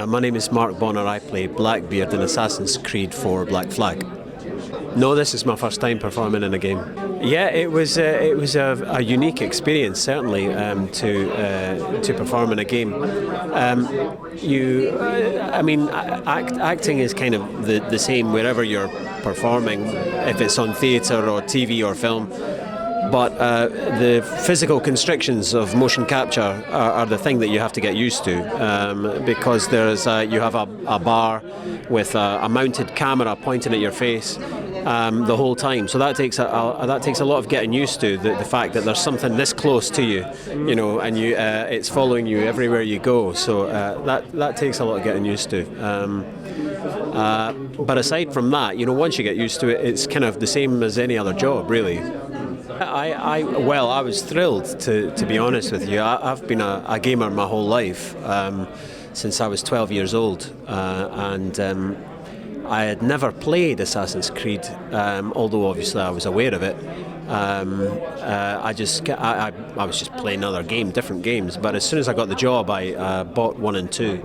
My name is Mark Bonnar. I play Blackbeard in Assassin's Creed 4 Black Flag. No, this is my first time performing in a game. Yeah, it was a unique experience, certainly, to perform in a game. Acting is kind of the same wherever you're performing, if it's on theatre or TV or film. But the physical constrictions of motion capture are the thing that you have to get used to, because you have a bar with a mounted camera pointing at your face the whole time. So that takes a lot of getting used to, the fact that there's something this close to you, and it's following you everywhere you go. So that takes a lot of getting used to. But aside from that, once you get used to it, it's kind of the same as any other job, really. I was thrilled, to be honest with you. I've been a gamer my whole life, since I was 12 years old, and I had never played Assassin's Creed, although obviously I was aware of it. I was just playing another game, different games, but as soon as I got the job, I bought 1 and 2.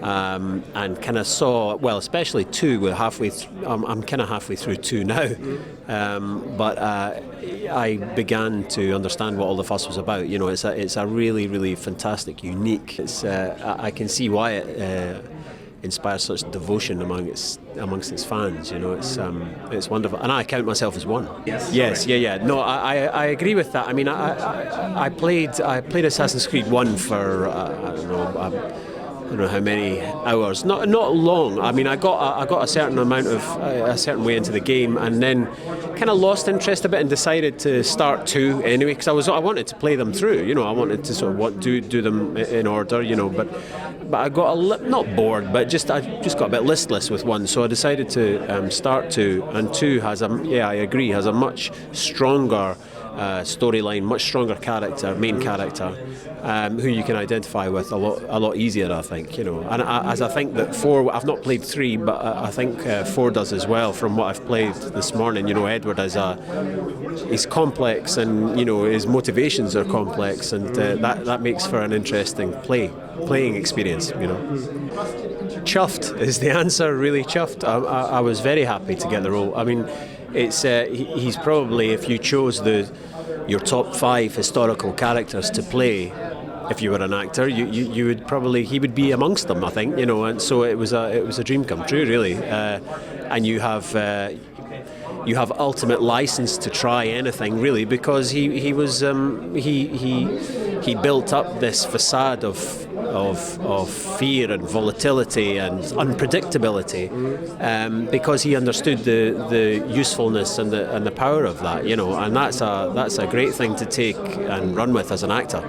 And kind of saw, especially 2. We're halfway. I'm kind of halfway through 2 now, but I began to understand what all the fuss was about. It's a really, really fantastic, unique. I can see why it inspires such devotion amongst its fans. It's wonderful, and I count myself as one. Yes. Yeah. No, I agree with that. I mean, I played Assassin's Creed 1 for I don't know how many hours. Not long. I mean, I got a certain amount of a certain way into the game, and then kind of lost interest a bit and decided to start 2 anyway, because I wanted to play them through. I wanted to sort of do them in order. But I got not bored, but I just got a bit listless with 1, so I decided to start 2, and 2 has a much stronger storyline, much stronger main character, who you can identify with a lot easier, I think. And as I think that 4, I've not played 3, but I think 4 does as well. From what I've played this morning, Edward he's complex, and his motivations are complex, and that makes for an interesting playing experience. Chuffed is the answer. Really chuffed. I was very happy to get the role. I mean, it's he's probably, if you chose your top 5 historical characters to play, if you were an actor, you would probably, he would be amongst them, I think. And so it was a dream come true, really. And you have ultimate license to try anything, really, because he built up this facade of fear and volatility and unpredictability, because he understood the usefulness and the power of that, and that's a great thing to take and run with as an actor.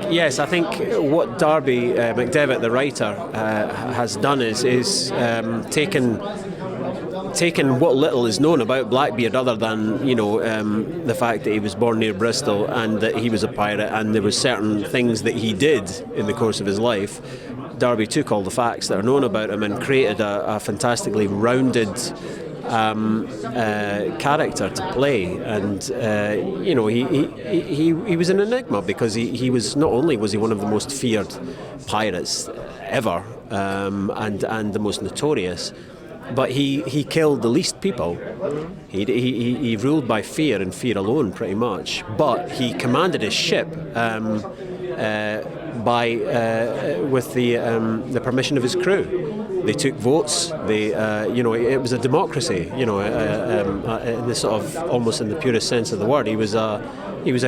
Yes, I think what Darby McDevitt, the writer, has done is taken what little is known about Blackbeard, other than the fact that he was born near Bristol and that he was a pirate, and there were certain things that he did in the course of his life. Darby took all the facts that are known about him and created a fantastically rounded character to play, and he was an enigma, because he was, not only was he one of the most feared pirates ever, and the most notorious, but he killed the least people. He ruled by fear and fear alone, pretty much. But he commanded his ship with the permission of his crew. They took votes. It was a democracy. In the sort of, almost in the purest sense of the word. He was a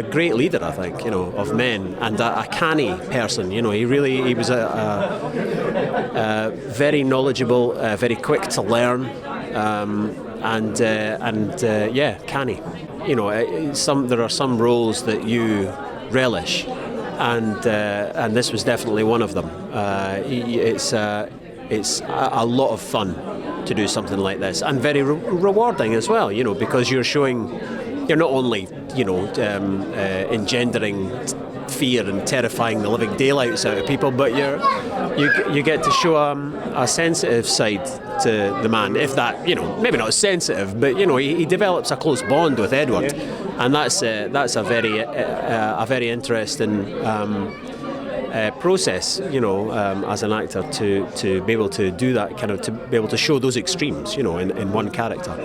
great leader, I think, of men, and a canny person. He was a very knowledgeable, very quick to learn, and canny. There are some roles that you relish, and this was definitely one of them. It's a lot of fun to do something like this, and very rewarding as well, because you're not only engendering fear and terrifying the living daylights out of people, but you get to show a sensitive side to the man, if that, maybe not sensitive, but he develops a close bond with Edward, and that's a very interesting process, as an actor to be able to do that kind of, to be able to show those extremes, in one character.